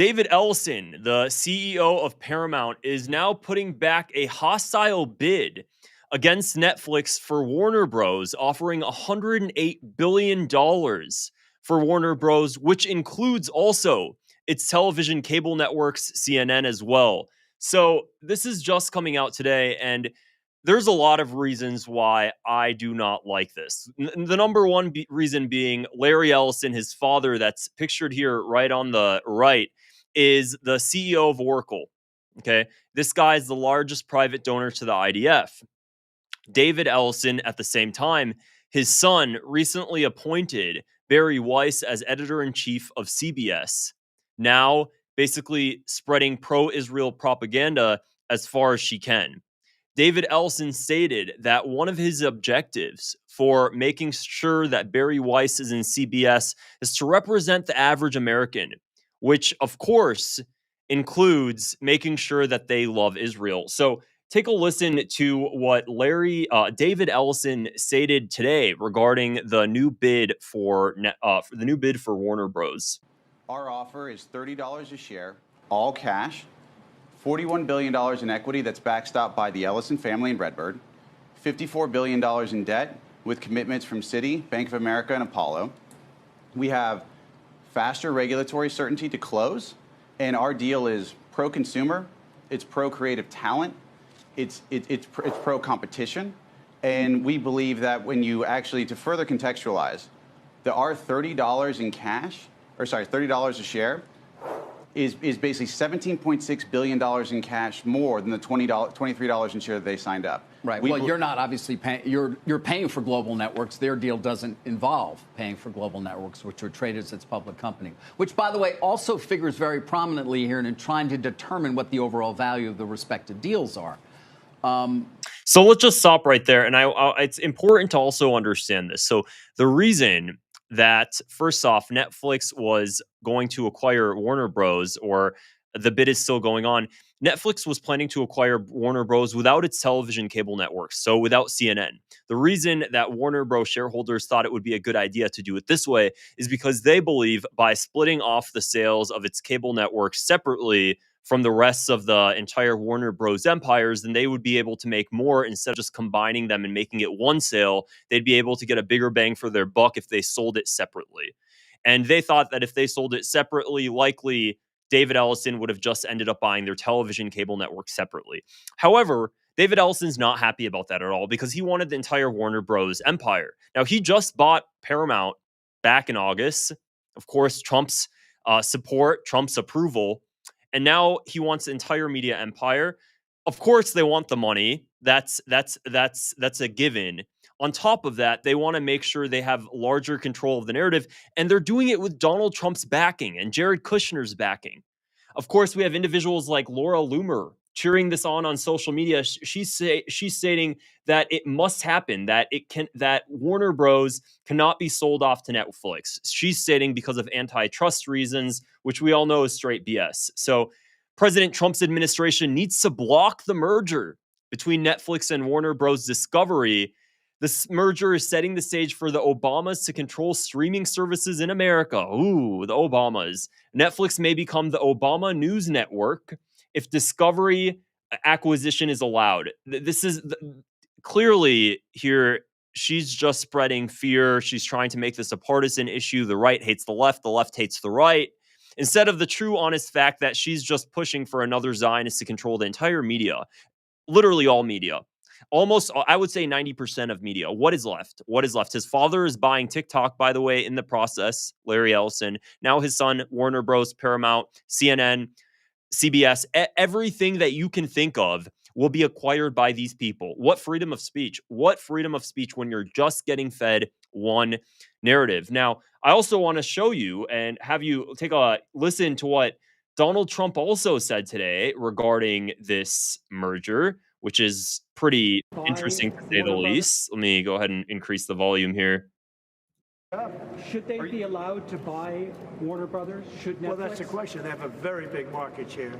David Ellison, the CEO of Paramount, is now putting back a hostile bid against Netflix for Warner Bros., offering $108 billion for Warner Bros., which includes also its television cable networks, CNN as well. So this is just coming out today, and there's a lot of reasons why I do not like this. The number one reason being Larry Ellison, his father, that's pictured here right on the right, is the CEO of Oracle. Okay. This guy is the largest private donor to the IDF. David Ellison, at the same time, his son recently appointed Barry Weiss as editor in chief of CBS, now basically spreading pro Israel propaganda as far as she can. David Ellison stated that one of his objectives for making sure that Barry Weiss is in CBS is to represent the average American, which of course includes making sure that they love Israel. So take a listen to what David Ellison stated today regarding the new bid for Warner Bros. Our offer is $30 a share, all cash. $41 billion in equity that's backstopped by the Ellison family and Redbird, $54 billion in debt with commitments from Citi, Bank of America, and Apollo. We have faster regulatory certainty to close, and our deal is pro-consumer, it's pro-creative talent, it's pro-competition, and we believe that when you actually, to further contextualize, our $30 in cash, $30 a share, is basically $17.6 billion in cash more than the $23 in share that they signed up. Right. Well, you're not obviously paying. You're paying for global networks. Their deal doesn't involve paying for global networks, which are traded as its public company. Which, by the way, also figures very prominently here in trying to determine what the overall value of the respective deals are. So let's just stop right there. And it's important to also understand this. So the reason that, first off, Netflix was going to acquire Warner Bros., or the bid is still going on. Netflix was planning to acquire Warner Bros. Without its television cable networks, so without CNN. The reason that Warner Bros. Shareholders thought it would be a good idea to do it this way is because they believe by splitting off the sales of its cable networks separately from the rest of the entire Warner Bros. Empires, then they would be able to make more instead of just combining them and making it one sale. They'd be able to get a bigger bang for their buck if they sold it separately. And they thought that if they sold it separately, likely David Ellison would have just ended up buying their television cable network separately. However, David Ellison's not happy about that at all because he wanted the entire Warner Bros. Empire. Now, he just bought Paramount back in August. Of course, Trump's support, Trump's approval. And now he wants the entire media empire. Of course, they want the money. That's a given. On top of that, they want to make sure they have larger control of the narrative, and they're doing it with Donald Trump's backing and Jared Kushner's backing. Of course, we have individuals like Laura Loomer cheering this on social media. She's stating that it must happen, that Warner Bros. Cannot be sold off to Netflix. She's stating because of antitrust reasons, which we all know is straight BS. So President Trump's administration needs to block the merger between Netflix and Warner Bros. Discovery. This merger is setting the stage for the Obamas to control streaming services in America. Ooh, the Obamas. Netflix may become the Obama News Network if Discovery acquisition is allowed. This is clearly here. She's just spreading fear. She's trying to make this a partisan issue. The right hates the left hates the right. Instead of the true, honest fact that she's just pushing for another Zionist to control the entire media, literally all media. Almost, I would say 90% of media. What is left? His father is buying TikTok, by the way, in the process, Larry Ellison. Now his son, Warner Bros., Paramount, CNN, CBS, everything that you can think of will be acquired by these people. What freedom of speech? What freedom of speech when you're just getting fed one narrative? Now, I also want to show you and have you take a listen to what Donald Trump also said today regarding this merger, which is pretty interesting to say the least. Let me go ahead and increase the volume here. Should they be allowed to buy Warner Brothers? Should Netflix? Well, that's the question. They have a very big market share.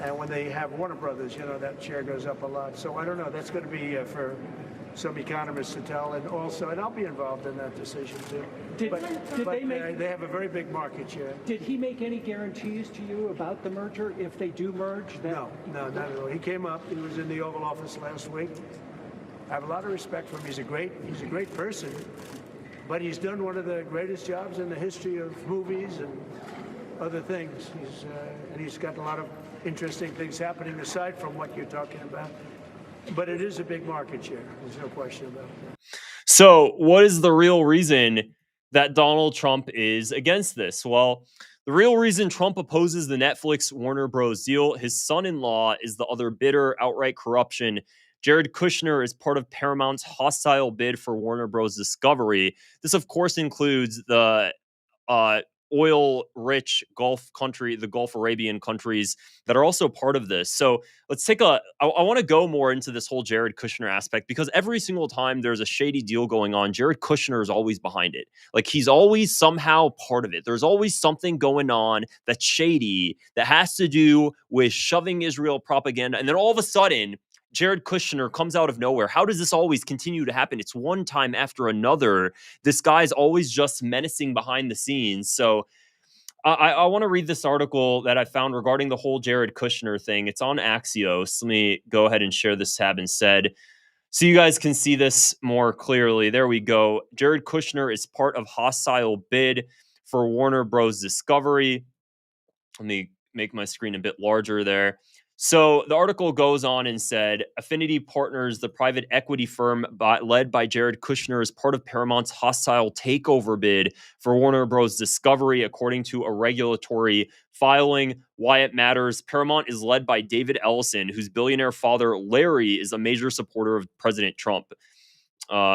And when they have Warner Brothers, that share goes up a lot. So I don't know. That's going to be for some economists to tell, and I'll be involved in that decision too. They have a very big market share. Did he make any guarantees to you about the merger if they do merge? No, not at all. He came up. He was in the Oval Office last week. I have a lot of respect for him. He's a great person, but he's done one of the greatest jobs in the history of movies and other things. He's got a lot of interesting things happening aside from what you're talking about. But it is a big market share. There's no question about it. So, what is the real reason that Donald Trump is against this? Well, the real reason Trump opposes the Netflix Warner Bros. Deal, his son-in-law is the other bidder, outright corruption. Jared Kushner is part of Paramount's hostile bid for Warner Bros. Discovery. This, of course, includes the oil-rich Gulf country, the Gulf Arabian countries that are also part of this. So let's take I want to go more into this whole Jared Kushner aspect, because every single time there's a shady deal going on, Jared Kushner is always behind it. Like, he's always somehow part of it. There's always something going on that's shady that has to do with shoving Israel propaganda. And then all of a sudden, Jared Kushner comes out of nowhere. How does this always continue to happen? It's one time after another. This guy's always just menacing behind the scenes. So I want to read this article that I found regarding the whole Jared Kushner thing. It's on Axios. Let me go ahead and share this tab instead, so you guys can see this more clearly. There we go. Jared Kushner is part of hostile bid for Warner Bros. Discovery. Let me make my screen a bit larger there. So the article goes on and said, Affinity Partners, the private equity firm led by Jared Kushner, is part of Paramount's hostile takeover bid for Warner Bros. Discovery, according to a regulatory filing. Why it matters. Paramount is led by David Ellison, whose billionaire father, Larry, is a major supporter of President Trump.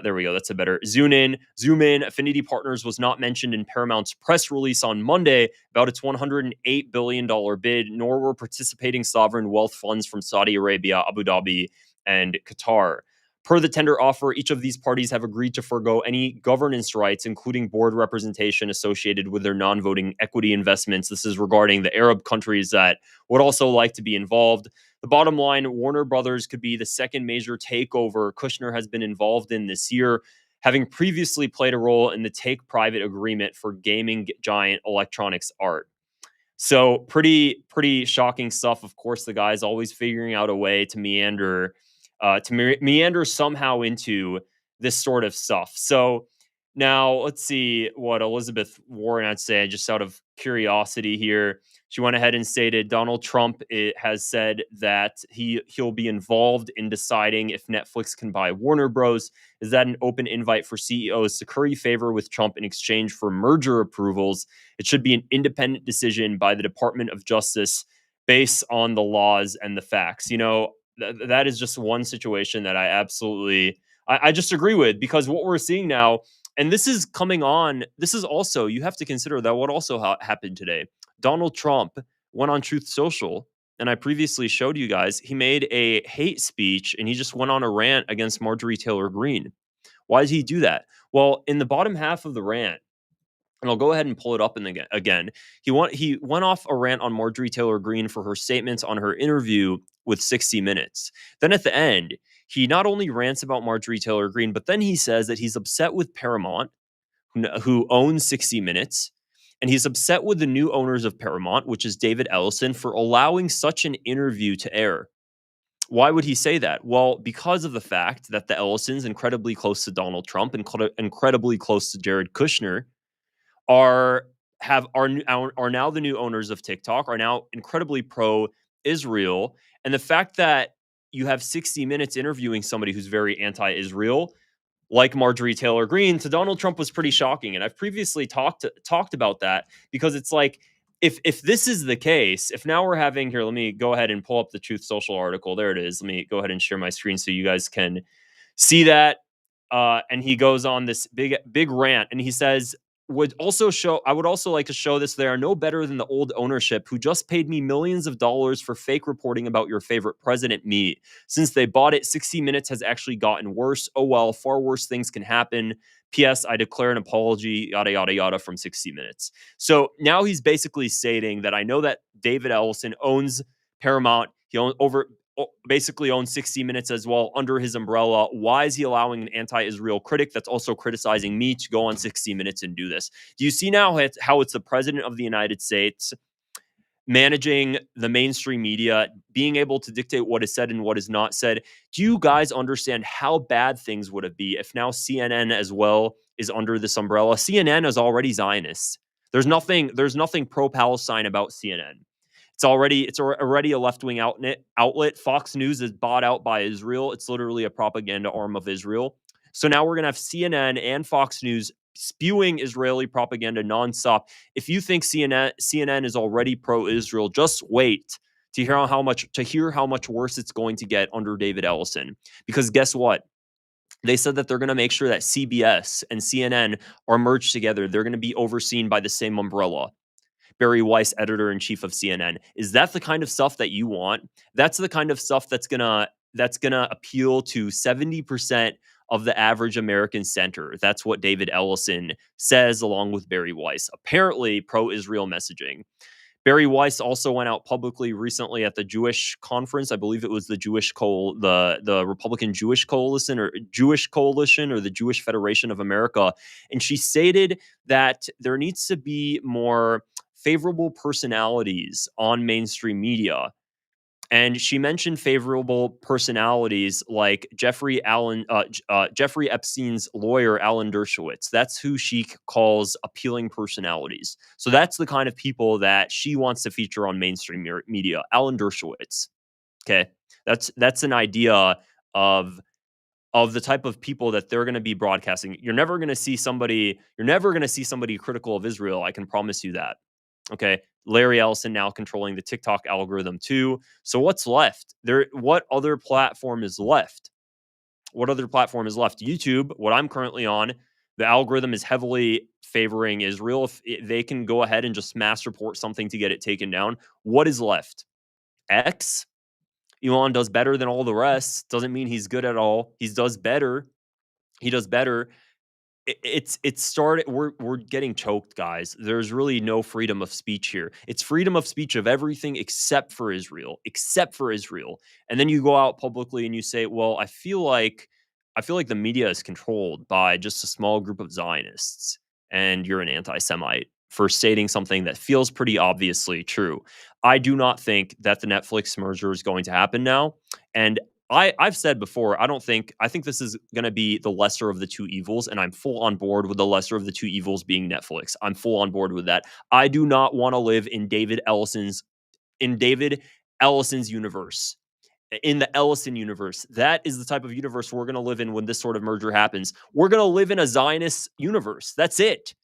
There we go. That's a better zoom in. Affinity Partners was not mentioned in Paramount's press release on Monday about its $108 billion bid, nor were participating sovereign wealth funds from Saudi Arabia, Abu Dhabi, and Qatar. Per the tender offer, each of these parties have agreed to forego any governance rights, including board representation associated with their non-voting equity investments. This is regarding the Arab countries that would also like to be involved. The bottom line, Warner Brothers could be the second major takeover Kushner has been involved in this year, having previously played a role in the take-private agreement for gaming giant Electronics Art. So pretty shocking stuff. Of course, the guy's always figuring out a way to meander somehow into this sort of stuff. So now let's see what Elizabeth Warren had to say, just out of curiosity here. She went ahead and stated Donald Trump has said that he'll be involved in deciding if Netflix can buy Warner Bros. Is that an open invite for CEOs to curry favor with Trump in exchange for merger approvals? It should be an independent decision by the Department of Justice based on the laws and the facts. You know, that is just one situation that I absolutely, I just agree with, because what we're seeing now, and this is coming on, this is also, you have to consider that what also happened today. Donald Trump went on Truth Social, and I previously showed you guys, he made a hate speech and he just went on a rant against Marjorie Taylor Greene. Why did he do that? Well, in the bottom half of the rant, and I'll go ahead and pull it up again. He went off a rant on Marjorie Taylor Greene for her statements on her interview with 60 Minutes. Then at the end, he not only rants about Marjorie Taylor Greene, but then he says that he's upset with Paramount, who owns 60 Minutes, and he's upset with the new owners of Paramount, which is David Ellison, for allowing such an interview to air. Why would he say that? Well, because of the fact that the Ellisons, incredibly close to Donald Trump and incredibly close to Jared Kushner, are now the new owners of TikTok, are now incredibly pro-Israel. And the fact that you have 60 Minutes interviewing somebody who's very anti-Israel, like Marjorie Taylor Greene, to Donald Trump was pretty shocking. And I've previously talked about that, because it's like, if this is the case, if now we're having here, let me go ahead and pull up the Truth Social article. There it is. Let me go ahead and share my screen so you guys can see that. And he goes on this big rant, and he says, I would also like to show this. They are no better than the old ownership who just paid me millions of dollars for fake reporting about your favorite president, me. Since they bought it, 60 Minutes has actually gotten worse. Oh well, far worse things can happen. P.S. I declare an apology, yada, yada, yada, from 60 Minutes. So now he's basically stating that I know that David Ellison owns Paramount. He owns basically owns 60 Minutes as well under his umbrella. Why is he allowing an anti-Israel critic that's also criticizing me to go on 60 Minutes and do this? Do you see now how it's the president of the United States managing the mainstream media, being able to dictate what is said and what is not said? Do you guys understand how bad things would have been if now CNN as well is under this umbrella? CNN is already Zionist. There's nothing pro-Palestine about CNN. It's already a left-wing outlet. Fox News is bought out by Israel. It's literally a propaganda arm of Israel. So now we're going to have CNN and Fox News spewing Israeli propaganda nonstop. If you think CNN is already pro-Israel, just wait to hear how much worse it's going to get under David Ellison. Because guess what? They said that they're going to make sure that CBS and CNN are merged together. They're going to be overseen by the same umbrella. Barry Weiss, editor-in-chief of CNN. Is that the kind of stuff that you want? That's the kind of stuff that's gonna appeal to 70% of the average American center. That's what David Ellison says, along with Barry Weiss. Apparently, pro-Israel messaging. Barry Weiss also went out publicly recently at the Jewish conference. I believe it was the the Republican Jewish Coalition or the Jewish Federation of America, and she stated that there needs to be more favorable personalities on mainstream media. And she mentioned favorable personalities like Jeffrey Epstein's lawyer, Alan Dershowitz. That's who she calls appealing personalities. So that's the kind of people that she wants to feature on mainstream media. Alan Dershowitz. Okay, that's an idea of the type of people that they're going to be broadcasting. You're never going to see somebody critical of Israel. I can promise you that. Okay. Larry Ellison now controlling the TikTok algorithm too. So what's left? What other platform is left? YouTube, what I'm currently on, the algorithm is heavily favoring Israel. If they can go ahead and just mass report something to get it taken down, what is left? X? Elon does better than all the rest. Doesn't mean he's good at all. He does better. It's started. We're getting choked, guys. There's really no freedom of speech here. It's freedom of speech of everything except for Israel. And then you go out publicly and you say, well, I feel like the media is controlled by just a small group of Zionists, and you're an anti-Semite for stating something that feels pretty obviously true. I do not think that the Netflix merger is going to happen now. And I've said before, I think this is going to be the lesser of the two evils, and I'm full on board with the lesser of the two evils being Netflix. I'm full on board with that. I do not want to live in David Ellison's universe. In the Ellison universe. That is the type of universe we're going to live in when this sort of merger happens. We're going to live in a Zionist universe. That's it.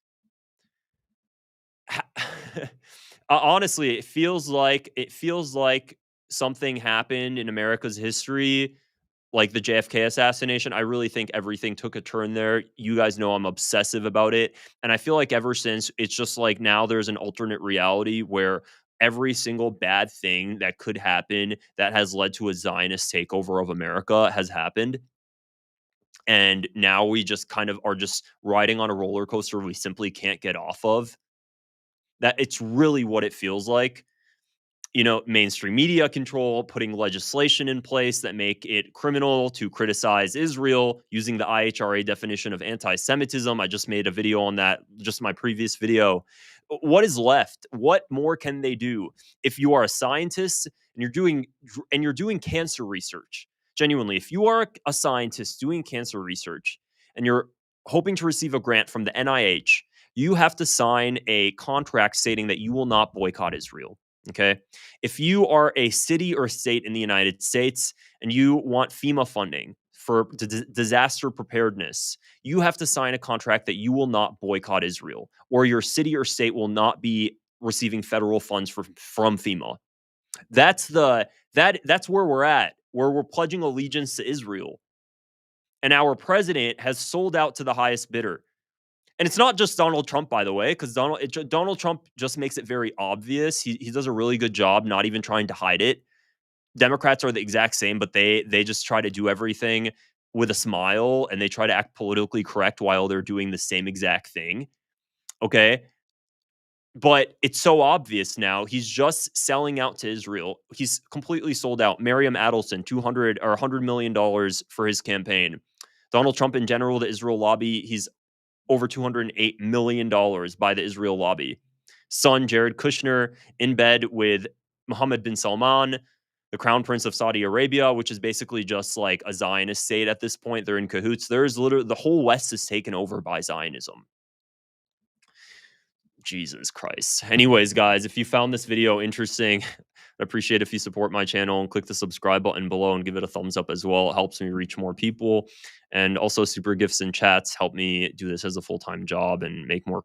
Honestly, it feels like something happened in America's history, like the JFK assassination. I really think everything took a turn there. You guys know I'm obsessive about it. And I feel like ever since, it's just like now there's an alternate reality where every single bad thing that could happen that has led to a Zionist takeover of America has happened. And now we just kind of are just riding on a roller coaster we simply can't get off of. That it's really what it feels like. Mainstream media control, putting legislation in place that make it criminal to criticize Israel using the IHRA definition of anti-Semitism. I just made a video on that, just my previous video. What is left? What more can they do? If you are a scientist and you're doing cancer research, genuinely, if you are a scientist doing cancer research and you're hoping to receive a grant from the NIH, you have to sign a contract stating that you will not boycott Israel. Okay. If you are a city or state in the United States and you want FEMA funding for disaster preparedness, you have to sign a contract that you will not boycott Israel, or your city or state will not be receiving federal funds from FEMA. That's where we're at, where we're pledging allegiance to Israel. And our president has sold out to the highest bidder. And it's not just Donald Trump, by the way, because Donald Trump just makes it very obvious. He does a really good job not even trying to hide it. Democrats are the exact same, but they just try to do everything with a smile, and they try to act politically correct while they're doing the same exact thing. Okay? But it's so obvious now. He's just selling out to Israel. He's completely sold out. Miriam Adelson, $100 million for his campaign. Donald Trump in general, the Israel lobby, he's over $208 million by the Israel lobby. Son, Jared Kushner, in bed with Mohammed bin Salman, the crown prince of Saudi Arabia, which is basically just like a Zionist state at this point. They're in cahoots. There's literally the whole West is taken over by Zionism. Jesus Christ. Anyways, guys, if you found this video interesting, I'd appreciate if you support my channel and click the subscribe button below and give it a thumbs up as well. It helps me reach more people. And also super gifts and chats help me do this as a full-time job and make more